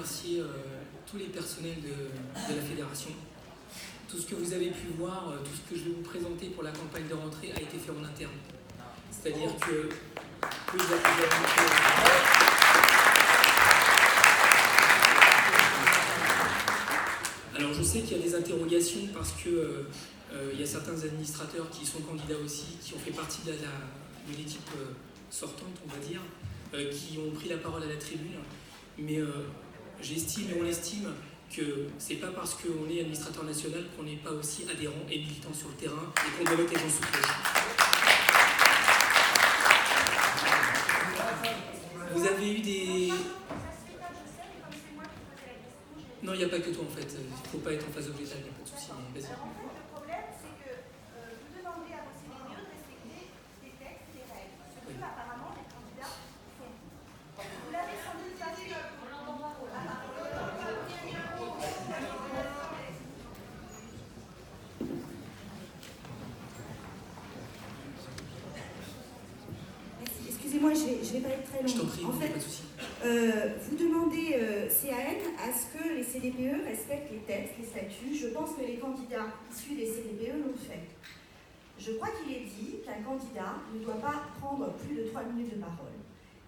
remercier tous les personnels de la fédération. Tout ce que vous avez pu voir, tout ce que je vais vous présenter pour la campagne de rentrée a été fait en interne. C'est-à-dire que alors je sais qu'il y a des interrogations parce que il y a certains administrateurs qui sont candidats aussi, qui ont fait partie de l'équipe sortante, on va dire, qui ont pris la parole à la tribune. Mais j'estime et on estime que c'est pas parce qu'on est administrateur national qu'on n'est pas aussi adhérent et militant sur le terrain et qu'on doit mettre les gens sous cloche. Vous avez eu des... Non, il n'y a pas que toi en fait. Il ne faut pas être en phase obligée, il n'y a pas de souci. Vas-y. En fait, le problème, c'est que vous demandez à vos CDPE de respecter des textes et des règles. Ce que apparemment les candidats font. Vous l'avez sans doute pas fait. Excusez-moi, je vais pas être très longue. Je t'en prie, en fait, pas de souci. Vous demandez CAN à ce que les CDPE respectent les textes, les statuts. Je pense que les candidats issus des CDPE l'ont fait. Je crois qu'il est dit qu'un candidat ne doit pas prendre plus de 3 minutes de parole.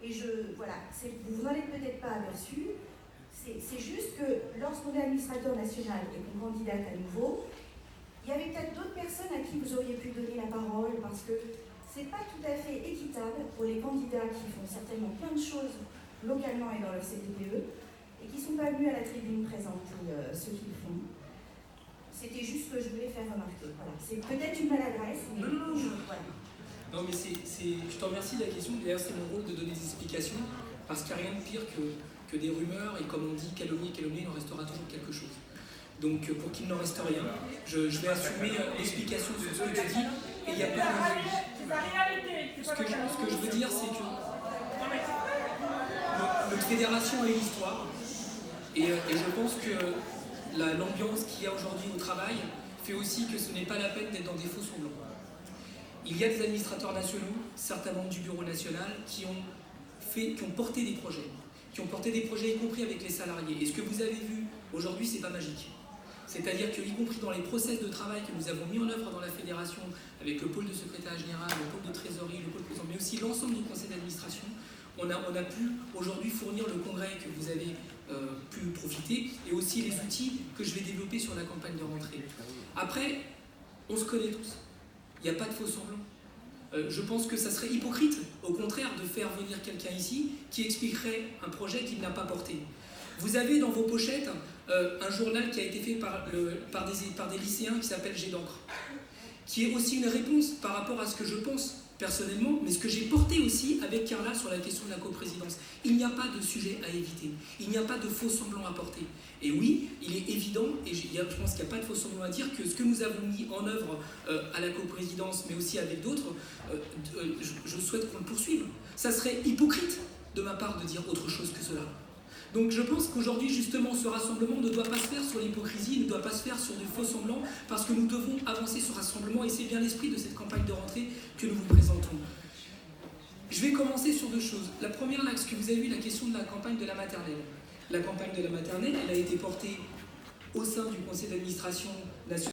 Et voilà, vous n'en êtes peut-être pas aperçu. C'est juste que lorsqu'on est administrateur national et qu'on candidate à nouveau, il y avait peut-être d'autres personnes à qui vous auriez pu donner la parole parce que c'est pas tout à fait équitable pour les candidats qui font certainement plein de choses localement et dans le CDPE, et qui ne sont pas venus à la tribune présenter ce qu'ils font. C'était juste ce que je voulais faire remarquer. Voilà. C'est peut-être une maladresse, mais voilà. Non, mais je te remercie de la question. D'ailleurs, c'est mon rôle de donner des explications, parce qu'il n'y a rien de pire que des rumeurs, et comme on dit, calomnie, il en restera toujours quelque chose. Donc, pour qu'il n'en reste rien, je vais assumer l'explication sur ce que tu dis, et il n'y a pas de... Ce que je veux dire, c'est que notre fédération a une histoire, et je pense que l'ambiance qu'il y a aujourd'hui au travail fait aussi que ce n'est pas la peine d'être dans des faux semblants. Il y a des administrateurs nationaux, certains membres du bureau national, qui ont porté des projets, y compris avec les salariés. Et ce que vous avez vu aujourd'hui, c'est pas magique. C'est-à-dire qu'y compris dans les process de travail que nous avons mis en œuvre dans la fédération, avec le pôle de secrétaire général, le pôle de trésorerie, le pôle président, mais aussi l'ensemble du conseil d'administration, on a pu aujourd'hui fournir le congrès que vous avez pu profiter, et aussi les outils que je vais développer sur la campagne de rentrée. Après, on se connaît tous. Il n'y a pas de faux semblants. Je pense que ça serait hypocrite, au contraire, de faire venir quelqu'un ici qui expliquerait un projet qu'il n'a pas porté. Vous avez dans vos pochettes un journal qui a été fait par des lycéens qui s'appelle Jet d'encre, qui est aussi une réponse par rapport à ce que je pense personnellement, mais ce que j'ai porté aussi avec Carla sur la question de la coprésidence. Il n'y a pas de sujet à éviter, il n'y a pas de faux semblants à porter. Et oui, il est évident, et je pense qu'il n'y a pas de faux semblants à dire, que ce que nous avons mis en œuvre à la coprésidence, mais aussi avec d'autres, je souhaite qu'on le poursuive. Ça serait hypocrite de ma part de dire autre chose que cela. Donc je pense qu'aujourd'hui, justement, ce rassemblement ne doit pas se faire sur l'hypocrisie, ne doit pas se faire sur du faux semblant, parce que nous devons avancer ce rassemblement, et c'est bien l'esprit de cette campagne de rentrée que nous vous présentons. Je vais commencer sur deux choses. La première, l'axe que vous avez vu, la question de la campagne de la maternelle. La campagne de la maternelle, elle a été portée au sein du conseil d'administration national.